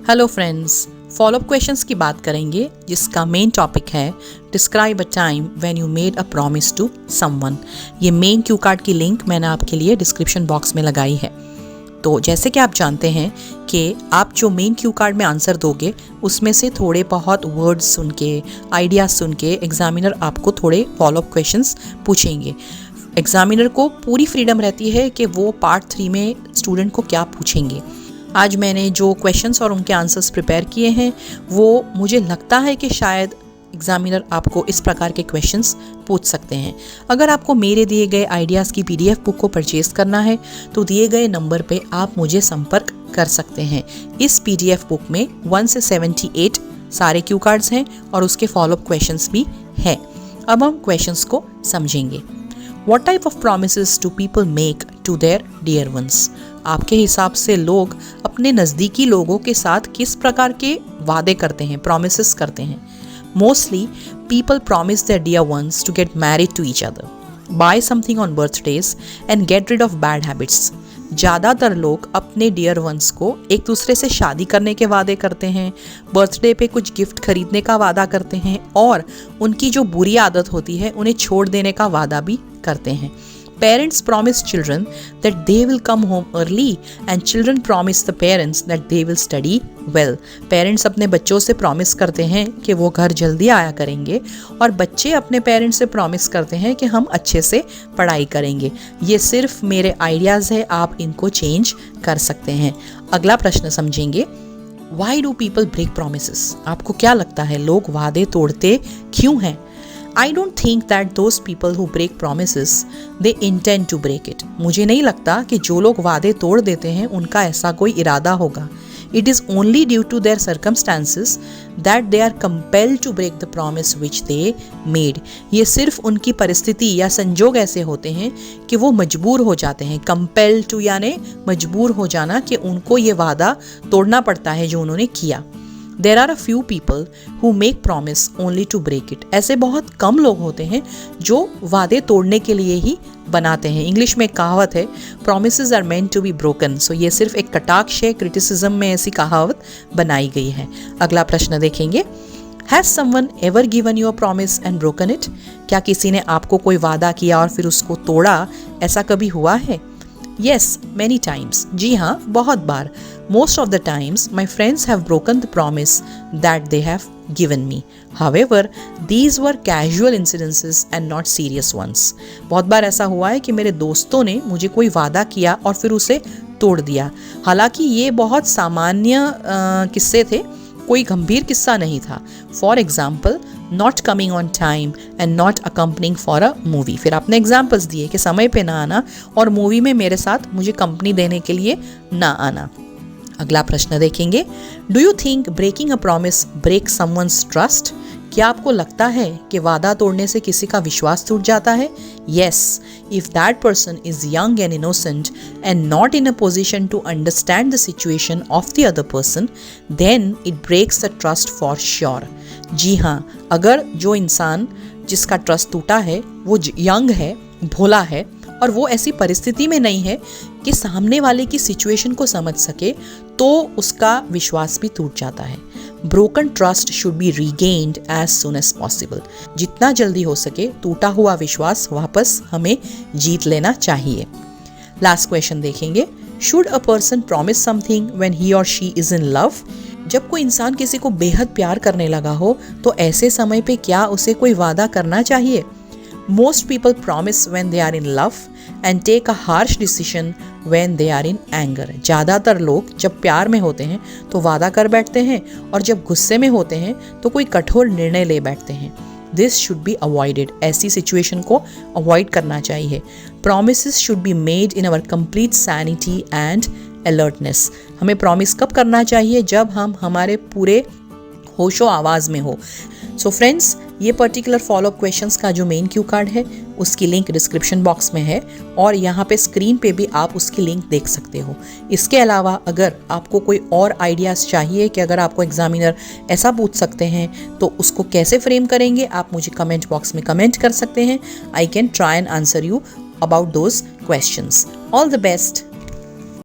Hello friends, follow up questions की बात करेंगे जिसका मेन टॉपिक है describe a time when you made a promise to someone. ये मेन क्यू कार्ड की लिंक मैंने आपके लिए डिस्क्रिप्शन बॉक्स में लगाई है। तो जैसे कि आप जानते हैं कि आप जो मेन क्यू कार्ड में आंसर दोगे उसमें से थोड़े बहुत वर्ड्स सुन के, आइडियाज सुन के एग्जामिनर आपको थोड़े फॉलोअप क्वेश्चंस पूछेंगे। एग्जामिनर को पूरी फ्रीडम रहती है कि वो पार्ट 3 में स्टूडेंट को क्या पूछेंगे। आज मैंने जो क्वेश्चंस और उनके आंसर्स प्रिपेयर किए हैं वो मुझे लगता है कि शायद एग्जामिनर आपको इस प्रकार के क्वेश्चंस पूछ सकते हैं। अगर आपको मेरे दिए गए आइडियाज़ की पीडीएफ बुक को परचेज करना है तो दिए गए नंबर पे आप मुझे संपर्क कर सकते हैं। इस पीडीएफ बुक में 1 से 78 सारे क्यू कार्ड्स हैं और उसके फॉलोअप क्वेश्चंस भी हैं। अब हम क्वेश्चंस को समझेंगे। What type of promises do people make to their dear ones? आपके हिसाब से लोग अपने नज़दीकी लोगों के साथ किस प्रकार के वादे करते हैं, promises करते हैं? Mostly, people promise their dear ones to get married to each other, buy something on birthdays and get rid of bad habits. ज़्यादातर लोग अपने डियर वंस को एक दूसरे से शादी करने के वादे करते हैं, बर्थडे पे कुछ गिफ्ट खरीदने का वादा करते हैं और उनकी जो बुरी आदत होती है उन्हें छोड़ देने का वादा भी करते हैं। Parents promise children that they will come home early and children promise the parents that they will study well. Parents अपने बच्चों से प्रॉमिस करते हैं कि वो घर जल्दी आया करेंगे और बच्चे अपने पेरेंट्स से प्रॉमिस करते हैं कि हम अच्छे से पढ़ाई करेंगे। ये सिर्फ मेरे आइडियाज़ है, आप इनको चेंज कर सकते हैं। अगला प्रश्न समझेंगे, Why do people break promises? आपको क्या लगता है लोग वादे तोड़ते क्यों हैं? I don't think that those people who break promises, they intend to break it. मुझे नहीं लगता कि जो लोग वादे तोड़ देते हैं उनका ऐसा कोई इरादा होगा। It is only due to their circumstances that they are compelled to break the promise which they made. ये सिर्फ उनकी परिस्थिति या संजोग ऐसे होते हैं कि वो मजबूर हो जाते हैं। Compelled to यानी मजबूर हो जाना कि उनको ये वादा तोड़ना पड़ता है जो उन्होंने किया। There are a few people who make promise only to break it. ऐसे बहुत कम लोग होते हैं जो वादे तोड़ने के लिए ही बनाते हैं। इंग्लिश में एक कहावत है, promises are meant to be broken. So ये सिर्फ एक कटाक्ष है, क्रिटिसिज्म में ऐसी कहावत बनाई गई है। अगला प्रश्न देखेंगे, Has someone ever given you a promise and broken it? क्या किसी ने आपको कोई वादा किया और फिर उसको तोड़ा, ऐसा कभी हुआ है? Yes, many times. जी हाँ, बहुत बार। Most of the times, my friends have broken the promise that they have given me. However, these were casual incidences and not serious ones. बहुत बार ऐसा हुआ है कि मेरे दोस्तों ने मुझे कोई वादा किया और फिर उसे तोड़ दिया। हालांकि ये बहुत सामान्य किस्से थे, कोई गंभीर किस्सा नहीं था। For example, not coming on time and not accompanying for a movie. फिर आपने एग्जाम्पल्स दिए कि समय पे ना आना और मूवी में मेरे साथ मुझे कंपनी देने के लिए ना आना। अगला प्रश्न देखेंगे, do you think breaking a promise break someone's trust? क्या आपको लगता है कि वादा तोड़ने से किसी का विश्वास टूट जाता है? Yes, if that person is young and innocent and not in a position to understand the situation of the other person, then it breaks the trust for sure. जी हाँ, अगर जो इंसान जिसका ट्रस्ट टूटा है वो यंग है, भोला है और वो ऐसी परिस्थिति में नहीं है कि सामने वाले की सिचुएशन को समझ सके तो उसका विश्वास भी टूट जाता है। Broken trust should be regained as soon as possible. जितना जल्दी हो सके टूटा हुआ विश्वास वापस हमें जीत लेना चाहिए। लास्ट क्वेश्चन देखेंगे, Should a person promise something when he or she is in love? जब कोई इंसान किसी को बेहद प्यार करने लगा हो तो ऐसे समय पे क्या उसे कोई वादा करना चाहिए? Most people promise when they are in love and take a harsh decision when they are in anger. ज़्यादातर लोग जब प्यार में होते हैं तो वादा कर बैठते हैं और जब गुस्से में होते हैं तो कोई कठोर निर्णय ले बैठते हैं। This should be avoided. ऐसी सिचुएशन को अवॉइड करना चाहिए। Promises should be made in our complete sanity and alertness. हमें प्रॉमिस कब करना चाहिए? जब हम हमारे पूरे होशो आवाज़ में हो। सो फ्रेंड्स, ये पर्टिकुलर फॉलोअप क्वेश्चंस का जो मेन क्यू कार्ड है उसकी लिंक डिस्क्रिप्शन बॉक्स में है और यहाँ पे स्क्रीन पे भी आप उसकी लिंक देख सकते हो। इसके अलावा अगर आपको कोई और आइडियाज़ चाहिए कि अगर आपको एग्जामिनर ऐसा पूछ सकते हैं तो उसको कैसे फ्रेम करेंगे, आप मुझे कमेंट बॉक्स में कमेंट कर सकते हैं। I can try and answer you about those questions. All the best.